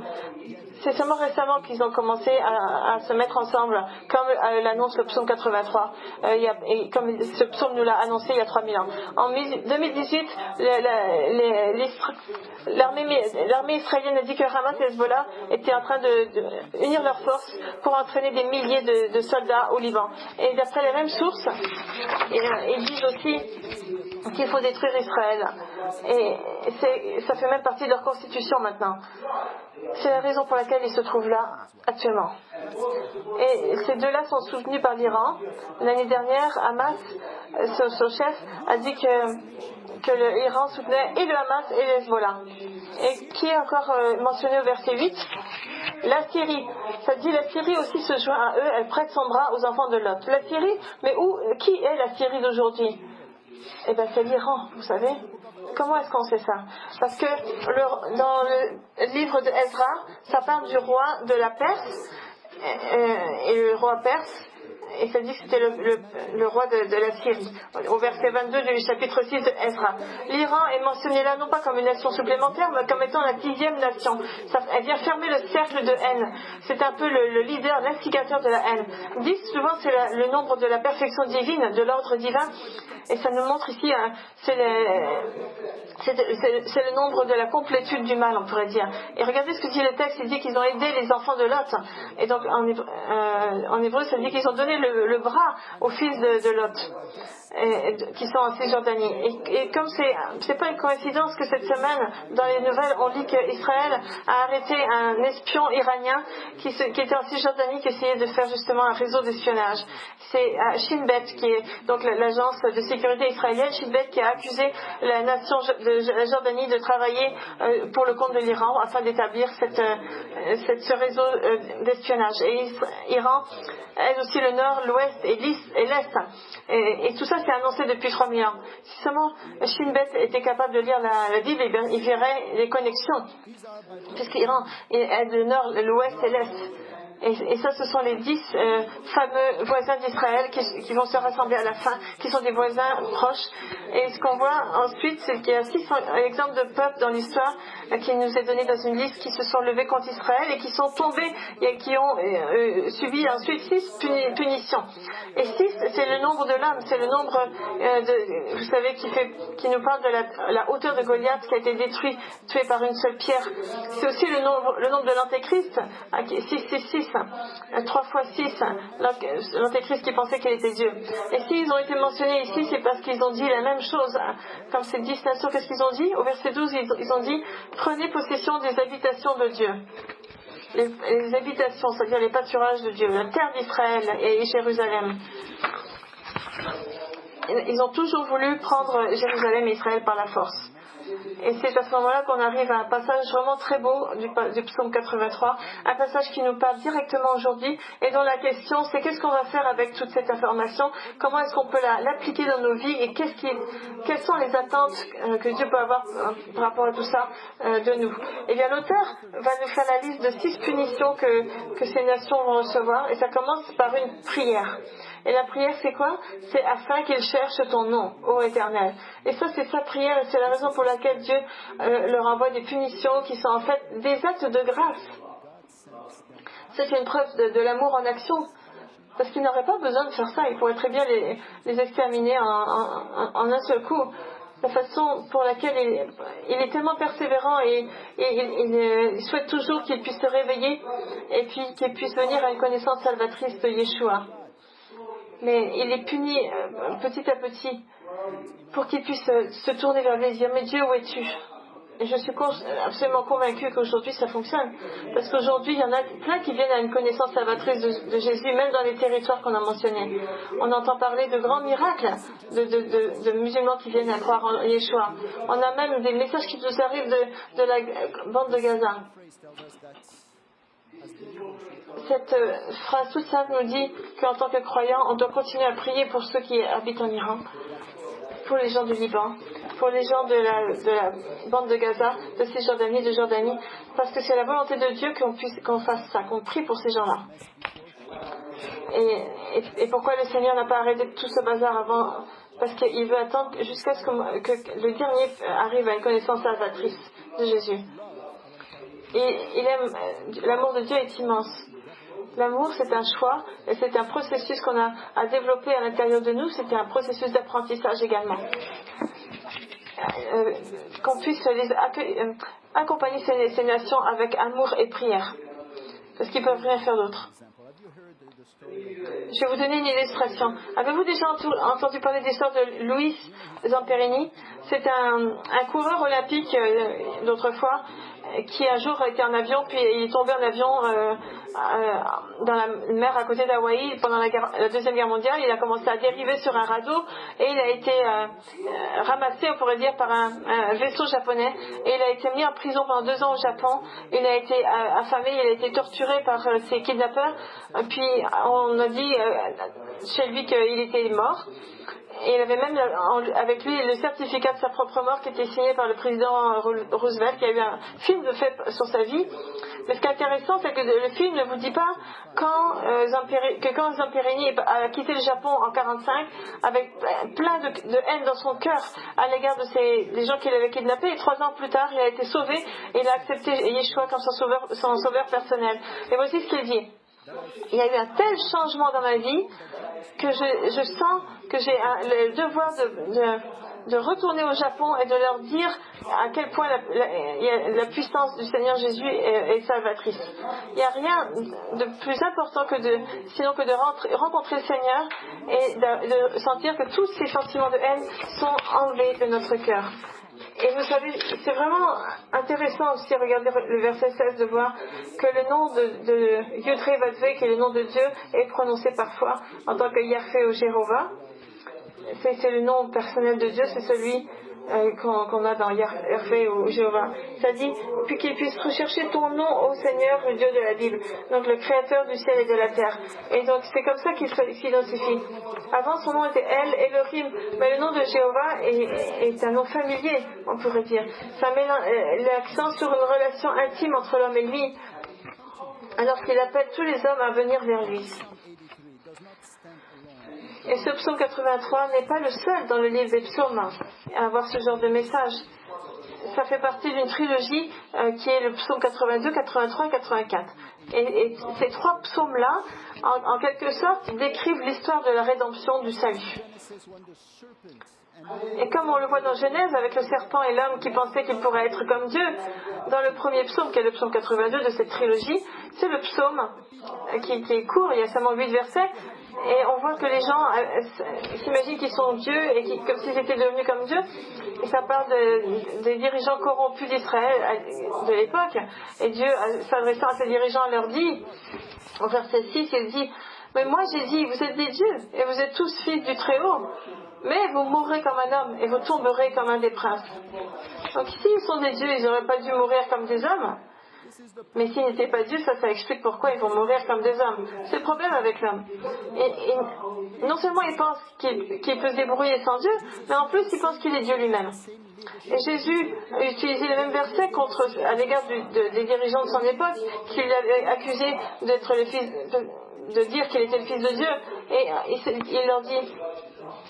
C'est seulement récemment qu'ils ont commencé à se mettre ensemble, comme l'annonce le psaume 83. Et comme ce psaume nous l'a annoncé il y a 3000 ans. En 2018, l'armée israélienne a dit que Hamas et Hezbollah étaient en train de unir leurs forces pour entraîner des milliers de soldats au Liban. Et d'après les mêmes sources, ils disent aussi qu'il faut détruire Israël. Et ça fait même partie de leur constitution maintenant. C'est la raison pour laquelle ils se trouvent là actuellement. Et ces deux-là sont soutenus par l'Iran. L'année dernière, Hamas, son chef, a dit que l'Iran soutenait et le Hamas et le Hezbollah. Et qui est encore mentionné au verset 8, la Syrie. Ça dit la Syrie aussi se joint à eux, elle prête son bras aux enfants de Lot. La Syrie, mais qui est la Syrie d'aujourd'hui? Eh bien c'est l'Iran, vous savez. Comment est-ce qu'on sait ça? Parce que dans le livre de Ezra, ça parle du roi de la Perse, et le roi perse, et ça dit que c'était le roi de la Syrie, au verset 22 du chapitre 6 de Ezra. L'Iran est mentionné là non pas comme une nation supplémentaire, mais comme étant la 10e nation. Elle vient fermer le cercle de haine. C'est un peu le leader, l'instigateur de la haine. 10, souvent, c'est le nombre de la perfection divine, de l'ordre divin, et ça nous montre ici, c'est le nombre de la complétude du mal, on pourrait dire. Et regardez ce que dit le texte, il dit qu'ils ont aidé les enfants de Lot. Et donc en hébreu, ça dit qu'ils ont donné le bras au fils de Lot. qui sont en Cisjordanie. Et comme c'est pas une coïncidence que cette semaine, dans les nouvelles, on lit qu'Israël a arrêté un espion iranien qui était en Cisjordanie, qui essayait de faire justement un réseau d'espionnage. C'est Shin Bet, qui est donc l'agence de sécurité israélienne, Shin Bet, qui a accusé la nation de la Jordanie de travailler pour le compte de l'Iran afin d'établir ce réseau d'espionnage. Et Iran aide aussi le nord, l'ouest et l'est. Et tout ça c'est annoncé depuis 3000 ans. Si seulement Shin Bet était capable de lire la Bible, il verrait les connexions. Puisqu'Iran aide le nord, l'ouest et l'est. Et ça, ce sont les 10 fameux voisins d'Israël qui vont se rassembler à la fin, qui sont des voisins proches. Et ce qu'on voit ensuite, c'est qu'il y a 6 exemples de peuples dans l'histoire qui nous est donné dans une liste, qui se sont levés contre Israël et qui sont tombés et qui ont subi ensuite 6 punitions. Et 6, c'est le nombre de l'homme, c'est le nombre, vous savez, qui nous parle de la hauteur de Goliath qui a été tué par une seule pierre. C'est aussi le nombre de l'Antéchrist, 666. 3 fois 6, l'Antéchrist qui pensait qu'il était Dieu. Et s'ils ont été mentionnés ici, c'est parce qu'ils ont dit la même chose. Comme ces 10 nations, qu'est-ce qu'ils ont dit? Au verset 12, ils ont dit « Prenez possession des habitations de Dieu ». Les habitations, c'est-à-dire les pâturages de Dieu, la terre d'Israël et Jérusalem. Ils ont toujours voulu prendre Jérusalem et Israël par la force. Et c'est à ce moment-là qu'on arrive à un passage vraiment très beau du psaume 83, un passage qui nous parle directement aujourd'hui et dont la question c'est qu'est-ce qu'on va faire avec toute cette information, comment est-ce qu'on peut l'appliquer dans nos vies et quelles sont les attentes que Dieu peut avoir par rapport à tout ça de nous. Et bien l'auteur va nous faire la liste de 6 punitions que ces nations vont recevoir et ça commence par une prière. Et la prière, c'est quoi? C'est afin qu'ils cherchent ton nom, ô Éternel. Et ça, c'est sa prière et c'est la raison pour laquelle Dieu leur envoie des punitions qui sont en fait des actes de grâce. C'est une preuve de l'amour en action. Parce qu'ils n'auraient pas besoin de faire ça. Ils pourraient très bien les exterminer en un seul coup. La façon pour laquelle il est tellement persévérant et il souhaite toujours qu'ils puissent se réveiller et puis qu'ils puissent venir à une connaissance salvatrice de Yeshua. Mais il est puni petit à petit pour qu'il puisse se tourner vers lui et dire « Mais Dieu, où es-tu » Et je suis absolument convaincue qu'aujourd'hui ça fonctionne. Parce qu'aujourd'hui, il y en a plein qui viennent à une connaissance salvatrice de Jésus, même dans les territoires qu'on a mentionnés. On entend parler de grands miracles de musulmans qui viennent à croire en Yeshua. On a même des messages qui nous arrivent de la bande de Gaza. Cette phrase toute simple nous dit qu'en tant que croyants, on doit continuer à prier pour ceux qui habitent en Iran, pour les gens du Liban, pour les gens de la bande de Gaza, de Cisjordanie, de Jordanie, parce que c'est la volonté de Dieu qu'on fasse ça, qu'on prie pour ces gens-là. Et pourquoi le Seigneur n'a pas arrêté tout ce bazar avant? Parce qu'il veut attendre jusqu'à ce que le dernier arrive à une connaissance salvatrice de Jésus. Et l'amour de Dieu est immense. L'amour, c'est un choix et c'est un processus qu'on a à développer à l'intérieur de nous. C'est un processus d'apprentissage également. Qu'on puisse accompagner ces nations avec amour et prière. Parce qu'ils ne peuvent rien faire d'autre. Je vais vous donner une illustration. Avez-vous déjà entendu parler de l'histoire de Luis Zamperini? C'est un coureur olympique d'autrefois qui un jour était en avion, puis il est tombé en avion dans la mer à côté d'Hawaï pendant la Deuxième Guerre mondiale. Il a commencé à dériver sur un radeau et il a été ramassé, on pourrait dire, par un vaisseau japonais et il a été mis en prison pendant 2 ans au Japon. Il a été affamé, il a été torturé par ses kidnappeurs, puis on a dit chez lui qu'il était mort. Et il avait même avec lui le certificat de sa propre mort qui était signé par le président Roosevelt, qui a eu un film fait sur sa vie. Mais ce qui est intéressant, c'est que le film ne vous dit pas quand Zamperini a quitté le Japon en 1945 avec plein de haine dans son cœur à l'égard des gens qu'il avait kidnappés. Et 3 ans plus tard, il a été sauvé et il a accepté Yeshua comme son sauveur personnel. Et voici ce qu'il dit. Il y a eu un tel changement dans ma vie que je sens que j'ai le devoir de retourner au Japon et de leur dire à quel point la puissance du Seigneur Jésus est salvatrice. Il n'y a rien de plus important sinon que de rencontrer le Seigneur et de sentir que tous ces sentiments de haine sont enlevés de notre cœur. Et vous savez, c'est vraiment intéressant aussi de regarder le verset 16, de voir que le nom de Yud-Heh-Vav-Heh, qui est le nom de Dieu, est prononcé parfois en tant que Yahvé ou Jéhovah. C'est le nom personnel de Dieu, c'est celui qu'on a dans Yahvé ou Jéhovah. Ça dit, puis qu'ils puissent rechercher ton nom, ô Seigneur, le Dieu de la Bible, donc le Créateur du ciel et de la terre. Et donc c'est comme ça qu'il s'identifie. Avant, son nom était El Elohim, mais le nom de Jéhovah est un nom familier, on pourrait dire. Ça met l'accent sur une relation intime entre l'homme et lui, alors qu'il appelle tous les hommes à venir vers lui. Et ce psaume 83 n'est pas le seul dans le livre des psaumes à avoir ce genre de message. Ça fait partie d'une trilogie qui est le psaume 82, 83 et 84. Et ces trois psaumes-là, en quelque sorte, décrivent l'histoire de la rédemption du salut. Et comme on le voit dans Genèse avec le serpent et l'homme qui pensait qu'il pourrait être comme Dieu, dans le premier psaume, qui est le psaume 82 de cette trilogie, c'est le psaume qui est court, il y a seulement 8 versets, et on voit que les gens s'imaginent qu'ils sont Dieu et comme s'ils étaient devenus comme Dieu. Et ça parle des dirigeants corrompus d'Israël de l'époque. Et Dieu, s'adressant à ces dirigeants, leur dit, au verset 6, il dit, mais moi j'ai dit, vous êtes des dieux et vous êtes tous fils du Très-Haut, mais vous mourrez comme un homme et vous tomberez comme un des princes. Donc s'ils sont des dieux, ils n'auraient pas dû mourir comme des hommes. Mais s'ils n'étaient pas dieux, ça explique pourquoi ils vont mourir comme des hommes. C'est le problème avec l'homme. Et non seulement il pense qu'il peut se débrouiller sans Dieu, mais en plus il pense qu'il est Dieu lui-même. Et Jésus a utilisé le même verset à l'égard des dirigeants de son époque, qui l'avaient accusé d'être le fils, de dire qu'il était le fils de Dieu. Et il leur dit,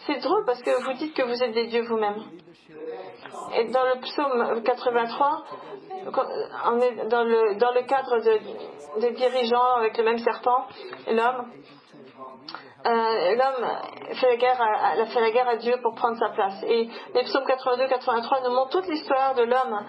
c'est drôle parce que vous dites que vous êtes des dieux vous-même. Et dans le psaume 83, on est dans le cadre des dirigeants avec le même serpent, l'homme. L'homme a fait la guerre à Dieu pour prendre sa place. Et les psaumes 82-83 nous montrent toute l'histoire de l'homme,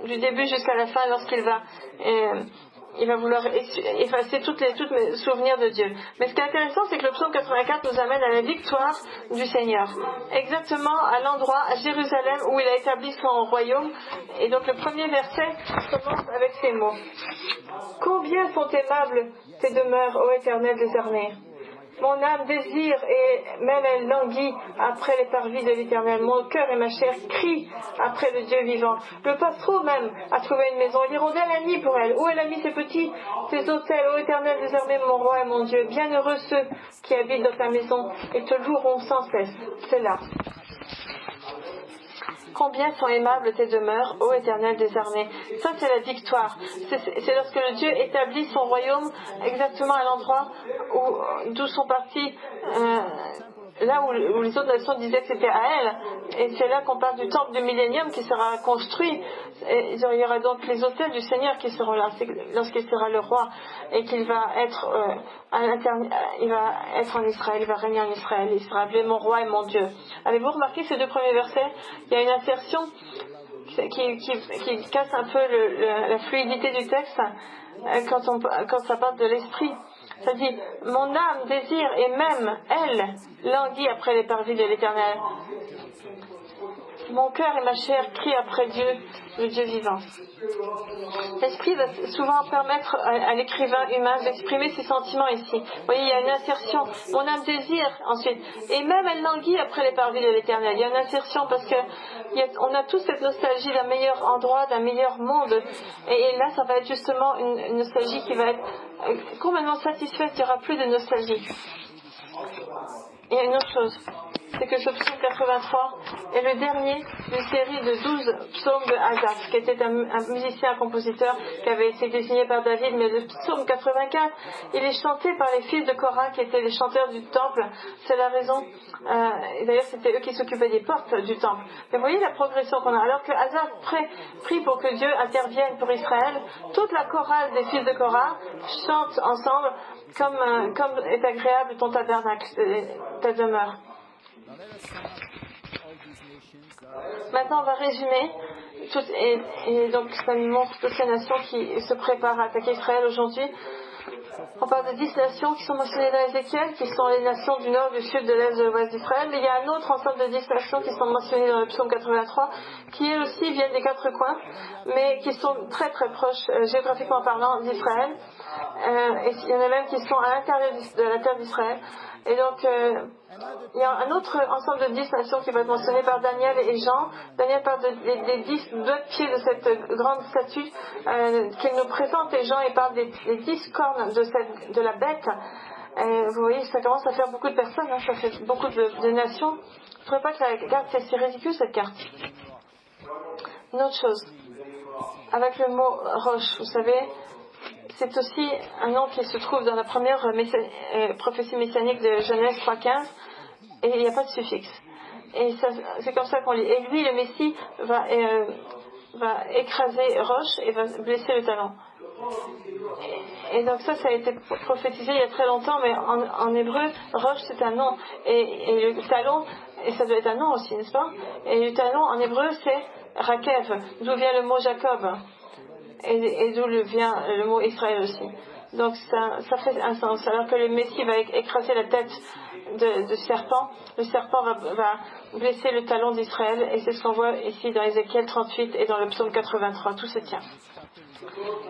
du début jusqu'à la fin, lorsqu'il va vouloir effacer tous mes souvenirs de Dieu. Mais ce qui est intéressant, c'est que le psaume 84 nous amène à la victoire du Seigneur. Exactement à l'endroit, à Jérusalem, où il a établi son royaume. Et donc le premier verset commence avec ces mots. « Combien sont aimables tes demeures, ô Éternel des armées ! Mon âme désire et même elle languit après les parvis de l'Éternel. Mon cœur et ma chair crient après le Dieu vivant. Le passereau même a trouvé une maison. L'hirondelle a mis pour elle. Où elle a mis ses petits, ses autels. Ô Éternel des armées, mon roi et mon Dieu. Bienheureux ceux qui habitent dans ta maison et te loueront sans cesse. C'est là. Combien sont aimables tes demeures, ô Éternel des armées. Ça, c'est la victoire. C'est lorsque le Dieu établit son royaume exactement à l'endroit d'où sont partis, là où les autres nations disaient que c'était à elle. Et c'est là qu'on parle du temple du millénium qui sera construit. Et il y aura donc les autels du Seigneur qui seront là lorsqu'il sera le roi et qu'il va être il va être en Israël, il va régner en Israël, il sera appelé mon roi et mon Dieu. Avez-vous remarqué ces deux premiers versets? Il y a une insertion qui casse un peu la fluidité du texte quand ça parle de l'esprit. Ça dit, mon âme désire et même elle languit après les parvis de l'Éternel. Mon cœur et ma chair crient après Dieu, le Dieu vivant. L'esprit va souvent permettre à l'écrivain humain d'exprimer ses sentiments ici. Vous voyez, il y a une insertion. Mon âme désire, ensuite. Et même elle languit après les parvis de l'Éternel. Il y a une insertion parce qu'on a tous cette nostalgie d'un meilleur endroit, d'un meilleur monde. Et là, ça va être justement une nostalgie qui va être complètement satisfaite. Il n'y aura plus de nostalgie. Il y a une autre chose. C'est que ce psaume 83 est le dernier d'une série de 12 psaumes de Asaph, qui était un musicien, un compositeur qui avait été désigné par David, mais le psaume 84, il est chanté par les fils de Korah, qui étaient les chanteurs du temple. C'est la raison, d'ailleurs c'était eux qui s'occupaient des portes du temple. Mais vous voyez la progression qu'on a. Alors que Asaph prie pour que Dieu intervienne pour Israël, toute la chorale des fils de Korah chante ensemble comme est agréable ton tabernacle, ta demeure. Maintenant, on va résumer. Et donc, ça nous montre toutes ces nations qui se préparent à attaquer Israël aujourd'hui. On parle de 10 nations qui sont mentionnées dans Ézéchiel, qui sont les nations du nord, du sud, de l'est, de l'ouest d'Israël. Mais il y a un autre ensemble de 10 nations qui sont mentionnées dans le psaume 83, qui elles aussi viennent des quatre coins, mais qui sont très très proches, géographiquement parlant, d'Israël. Et il y en a même qui sont à l'intérieur de la terre d'Israël. Et donc, il y a un autre ensemble de 10 nations qui va être mentionné par Daniel et Jean. Daniel parle des 10 doigts de pied de cette grande statue qu'il nous présente, et Jean il parle des 10 cornes de la bête. Vous voyez, ça commence à faire beaucoup de personnes, hein, ça fait beaucoup de nations. Je ne trouvez pas que la carte, c'est ridicule cette carte. Une autre chose, avec le mot roche, vous savez, c'est aussi un nom qui se trouve dans la première prophétie messianique de Genèse 3.15, et il n'y a pas de suffixe. Et c'est comme ça qu'on lit. Et lui, le Messie, va écraser roche et va blesser le talon. Et donc ça a été prophétisé il y a très longtemps, mais en hébreu, roche c'est un nom. Et le talon, et ça doit être un nom aussi, n'est-ce pas? Et le talon en hébreu c'est Rakev, d'où vient le mot Jacob. Et d'où vient le mot Israël aussi. Donc ça fait un sens. Alors que le Messie va écraser la tête de serpent, le serpent va blesser le talon d'Israël, et c'est ce qu'on voit ici dans Ézéchiel 38 et dans le psaume 83. Tout se tient.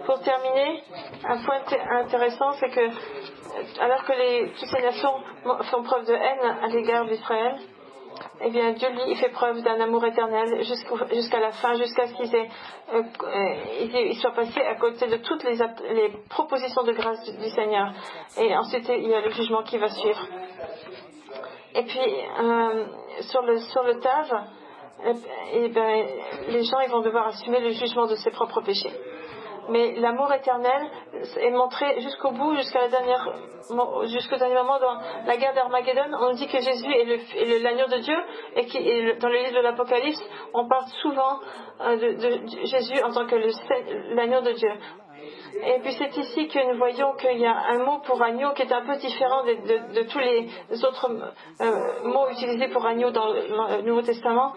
Pour terminer, un point intéressant, c'est que alors que toutes ces nations font preuve de haine à l'égard d'Israël, eh bien Dieu lui il fait preuve d'un amour éternel jusqu'à la fin, jusqu'à ce qu'ils soient passés à côté de toutes les propositions de grâce du Seigneur. Et ensuite il y a le jugement qui va suivre. Et puis sur le Tav, les gens ils vont devoir assumer le jugement de ses propres péchés. Mais l'amour éternel est montré jusqu'au bout, jusqu'au dernier moment dans la guerre d'Armageddon. On dit que Jésus est l'agneau de Dieu, et dans le livre de l'Apocalypse, on parle souvent de Jésus en tant que l'agneau de Dieu. Et puis c'est ici que nous voyons qu'il y a un mot pour agneau qui est un peu différent de tous les autres mots utilisés pour agneau dans le Nouveau Testament.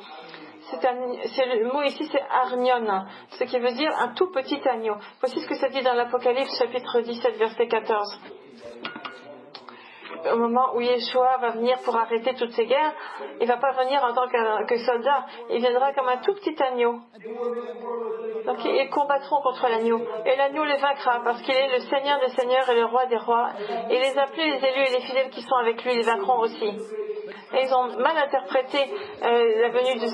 Le mot ici c'est Arnion, ce qui veut dire un tout petit agneau. Voici ce que ça dit dans l'Apocalypse chapitre 17 verset 14. Au moment où Yeshua va venir pour arrêter toutes ces guerres, il ne va pas venir en tant que soldat, il viendra comme un tout petit agneau. Donc ils combattront contre l'agneau, et l'agneau les vaincra parce qu'il est le Seigneur des seigneurs et le roi des rois, et les appelés, les élus et les fidèles qui sont avec lui les vaincront aussi. Et ils ont mal interprété la venue de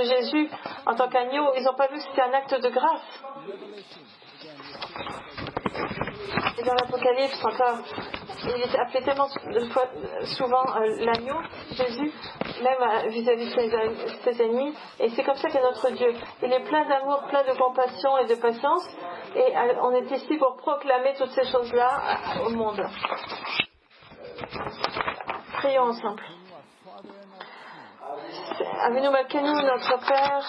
Jésus en tant qu'agneau. Ils n'ont pas vu que c'était un acte de grâce. Et dans l'Apocalypse encore, il est appelé tellement souvent l'agneau, Jésus, même vis-à-vis de ses ennemis. Et c'est comme ça qu'est notre Dieu. Il est plein d'amour, plein de compassion et de patience. Et on est ici pour proclamer toutes ces choses-là au monde. Prions ensemble. Avinu Malkeinu, notre Père,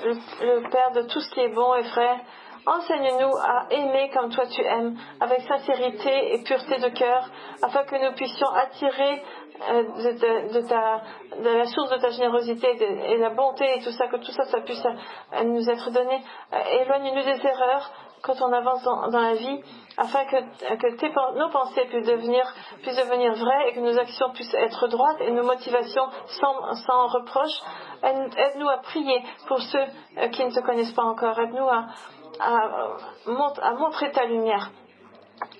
le Père de tout ce qui est bon et vrai, enseigne-nous à aimer comme toi tu aimes, avec sincérité et pureté de cœur, afin que nous puissions attirer de la source de ta générosité et la bonté et tout ça, que tout ça puisse nous être donné. Éloigne-nous des erreurs quand on avance dans la vie, afin que nos pensées puissent devenir vraies, et que nos actions puissent être droites et nos motivations sans reproche. Aide-nous à prier pour ceux qui ne te connaissent pas encore. Aide-nous à montrer ta lumière.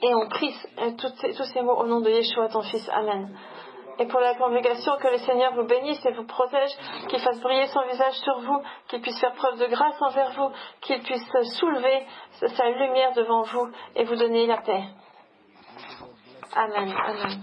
Et on prie tous ces mots au nom de Yeshua, ton Fils. Amen. Et pour la congrégation, que le Seigneur vous bénisse et vous protège, qu'il fasse briller son visage sur vous, qu'il puisse faire preuve de grâce envers vous, qu'il puisse soulever sa lumière devant vous et vous donner la paix. Amen. Amen.